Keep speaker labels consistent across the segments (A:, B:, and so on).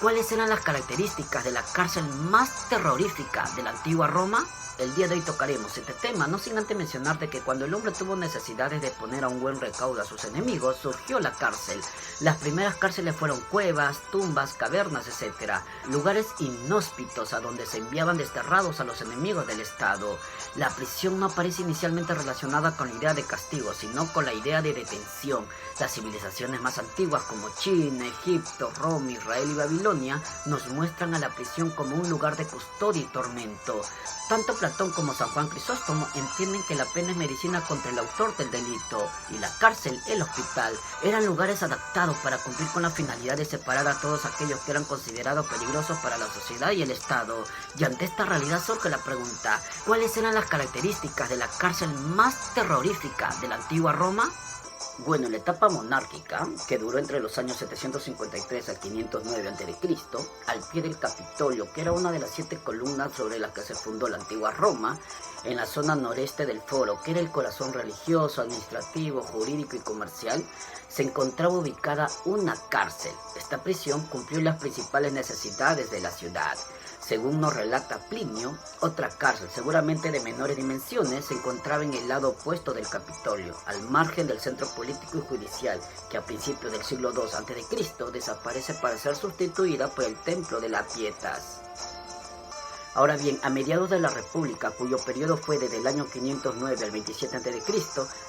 A: ¿Cuáles eran las características de la cárcel más terrorífica de la antigua Roma? El día de hoy tocaremos este tema, no sin antes mencionarte que cuando el hombre tuvo necesidades de poner a un buen recaudo a sus enemigos, surgió la cárcel. Las primeras cárceles fueron cuevas, tumbas, cavernas, etc. Lugares inhóspitos a donde se enviaban desterrados a los enemigos del Estado. La prisión no aparece inicialmente relacionada con la idea de castigo, sino con la idea de detención. Las civilizaciones más antiguas como China, Egipto, Roma, Israel y Babilonia nos muestran a la prisión como un lugar de custodia y tormento. Tanto Platón como San Juan Crisóstomo entienden que la pena es medicina contra el autor del delito, y la cárcel, el hospital, eran lugares adaptados para cumplir con la finalidad de separar a todos aquellos que eran considerados peligrosos para la sociedad y el Estado. Y ante esta realidad surge la pregunta, ¿cuáles eran las características de la cárcel más terrorífica de la antigua Roma? Bueno, en la etapa monárquica, que duró entre los años 753 al 509 a.C., al pie del Capitolio, que era una de las 7 columnas sobre las que se fundó la antigua Roma, en la zona noreste del Foro, que era el corazón religioso, administrativo, jurídico y comercial, se encontraba ubicada una cárcel. Esta prisión cumplió las principales necesidades de la ciudad. Según nos relata Plinio, otra cárcel, seguramente de menores dimensiones, se encontraba en el lado opuesto del Capitolio, al margen del centro político y judicial, que a principios del siglo II a.C. desaparece para ser sustituida por el Templo de las Pietas. Ahora bien, a mediados de la República, cuyo periodo fue desde el año 509 al 27 a.C.,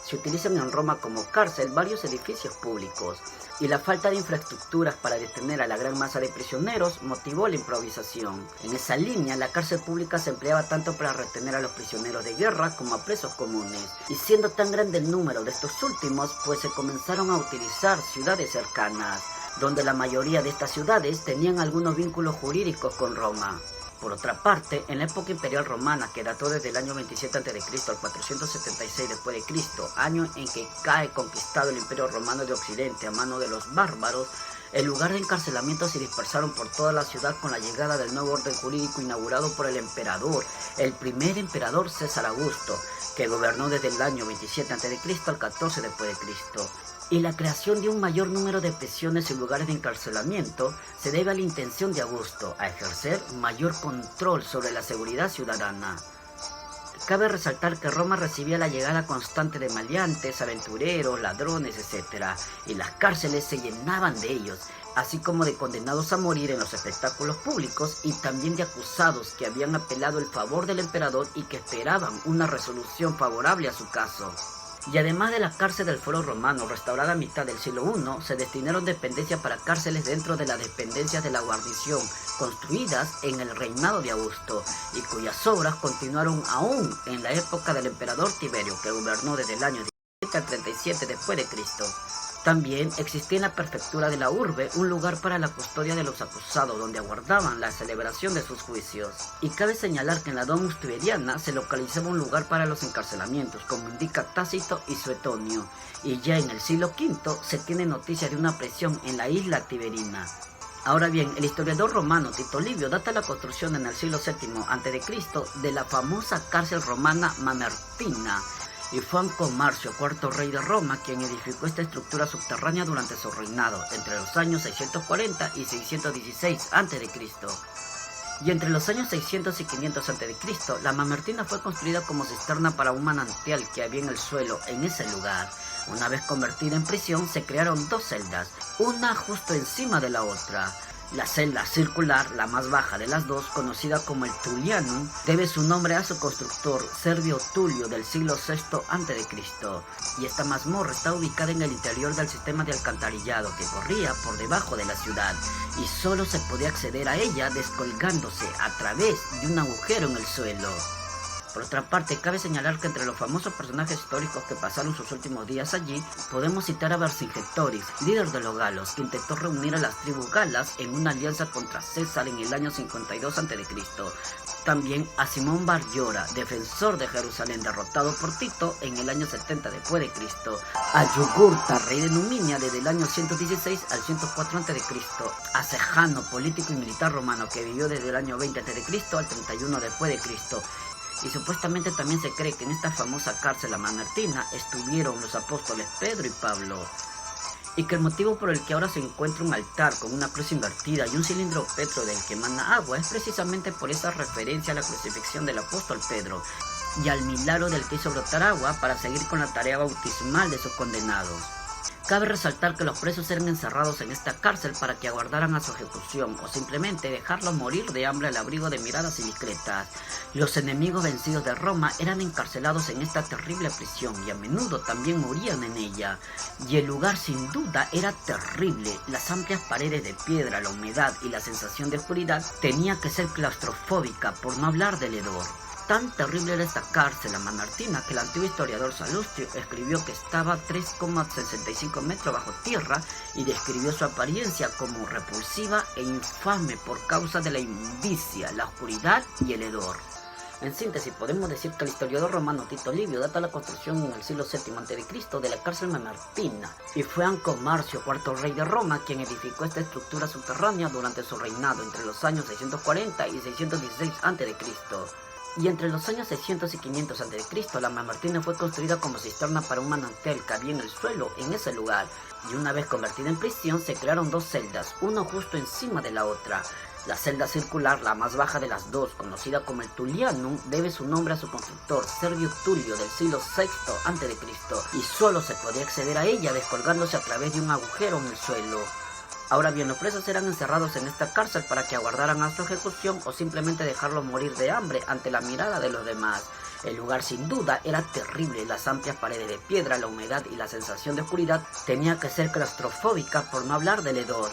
A: se utilizan en Roma como cárcel varios edificios públicos, y la falta de infraestructuras para detener a la gran masa de prisioneros motivó la improvisación. En esa línea, la cárcel pública se empleaba tanto para retener a los prisioneros de guerra como a presos comunes, y siendo tan grande el número de estos últimos, pues se comenzaron a utilizar ciudades cercanas, donde la mayoría de estas ciudades tenían algunos vínculos jurídicos con Roma. Por otra parte, en la época imperial romana, que dató desde el año 27 a.C. al 476 d.C., año en que cae conquistado el Imperio Romano de Occidente a mano de los bárbaros, el lugar de encarcelamiento se dispersaron por toda la ciudad con la llegada del nuevo orden jurídico inaugurado por el emperador, el primer emperador César Augusto, que gobernó desde el año 27 a.C. al 14 d.C., y la creación de un mayor número de prisiones y lugares de encarcelamiento se debe a la intención de Augusto a ejercer mayor control sobre la seguridad ciudadana. Cabe resaltar que Roma recibía la llegada constante de maleantes, aventureros, ladrones, etc., y las cárceles se llenaban de ellos, así como de condenados a morir en los espectáculos públicos y también de acusados que habían apelado el favor del emperador y que esperaban una resolución favorable a su caso. Y además de la cárcel del Foro Romano, restaurada a mitad del siglo I, se destinaron dependencias para cárceles dentro de las dependencias de la guarnición, construidas en el reinado de Augusto, y cuyas obras continuaron aún en la época del emperador Tiberio, que gobernó desde el año 17 al 37 d.C. También existía en la prefectura de la urbe un lugar para la custodia de los acusados, donde aguardaban la celebración de sus juicios. Y cabe señalar que en la Domus Tiberiana se localizaba un lugar para los encarcelamientos, como indica Tácito y Suetonio, y ya en el siglo V se tiene noticia de una prisión en la isla Tiberina. Ahora bien, el historiador romano Tito Livio data la construcción en el siglo VII a.C. de la famosa cárcel romana Mamertina, y fue Anco Marcio, cuarto rey de Roma, quien edificó esta estructura subterránea durante su reinado, entre los años 640 y 616 a.C. Y entre los años 600 y 500 a.C., la Mamertina fue construida como cisterna para un manantial que había en el suelo en ese lugar. Una vez convertida en prisión, se crearon 2 celdas, una justo encima de la otra. La celda circular, la más baja de las dos, conocida como el Tullianum, debe su nombre a su constructor, Servio Tulio, del siglo VI a.C., y esta mazmorra está ubicada en el interior del sistema de alcantarillado que corría por debajo de la ciudad, y solo se podía acceder a ella descolgándose a través de un agujero en el suelo. Por otra parte, cabe señalar que entre los famosos personajes históricos que pasaron sus últimos días allí, podemos citar a Vercingetorix, líder de los galos, que intentó reunir a las tribus galas en una alianza contra César en el año 52 a.C. También a Simón Bar Giora, defensor de Jerusalén, derrotado por Tito en el año 70 d.C., a Yugurta, rey de Numidia, desde el año 116 al 104 a.C., a Sejano, político y militar romano, que vivió desde el año 20 a.C. al 31 d.C., y supuestamente también se cree que en esta famosa cárcel la Mamertina estuvieron los apóstoles Pedro y Pablo. y que el motivo por el que ahora se encuentra un altar con una cruz invertida y un cilindro Petro del que emana agua es precisamente por esa referencia a la crucifixión del apóstol Pedro y al milagro del que hizo brotar agua para seguir con la tarea bautismal de sus condenados. Cabe resaltar que los presos eran encerrados en esta cárcel para que aguardaran a su ejecución o simplemente dejarlos morir de hambre al abrigo de miradas indiscretas. Los enemigos vencidos de Roma eran encarcelados en esta terrible prisión y a menudo también morían en ella. Y el lugar sin duda era terrible. Las amplias paredes de piedra, la humedad y la sensación de oscuridad tenía que ser claustrofóbica, por no hablar del hedor. Tan terrible era esta cárcel, la Mamertina, que el antiguo historiador Salustio escribió que estaba 3,65 metros bajo tierra y describió su apariencia como repulsiva e infame por causa de la inmundicia, la oscuridad y el hedor. En síntesis, podemos decir que el historiador romano Tito Livio data la construcción en el siglo VII a.C. de la cárcel Mamertina, y fue Anco Marcio, cuarto rey de Roma, quien edificó esta estructura subterránea durante su reinado entre los años 640 y 616 a.C. Y entre los años 600 y 500 a.C., la Mamertina fue construida como cisterna para un manantial que había en el suelo en ese lugar, y una vez convertida en prisión se crearon dos celdas, una justo encima de la otra. La celda circular, la más baja de las dos, conocida como el Tullianum, debe su nombre a su constructor, Servio Tulio, del siglo VI a.C., y solo se podía acceder a ella descolgándose a través de un agujero en el suelo. Ahora bien, los presos eran encerrados en esta cárcel para que aguardaran a su ejecución o simplemente dejarlos morir de hambre ante la mirada de los demás. El lugar sin duda era terrible, las amplias paredes de piedra, la humedad y la sensación de oscuridad tenía que ser claustrofóbica, por no hablar del hedor.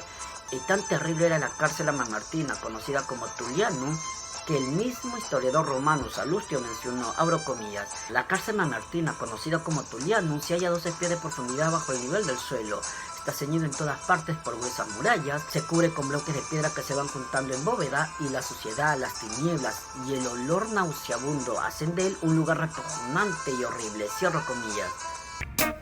A: Y tan terrible era la cárcel Mamertina, conocida como Tullianum, que el mismo historiador romano Salustio mencionó, abro comillas, la cárcel Mamertina, conocida como Tullianum, se halla a 12 pies de profundidad bajo el nivel del suelo. Está ceñido en todas partes por gruesas murallas, se cubre con bloques de piedra que se van juntando en bóveda, y la suciedad, las tinieblas y el olor nauseabundo hacen de él un lugar repugnante y horrible, cierro comillas.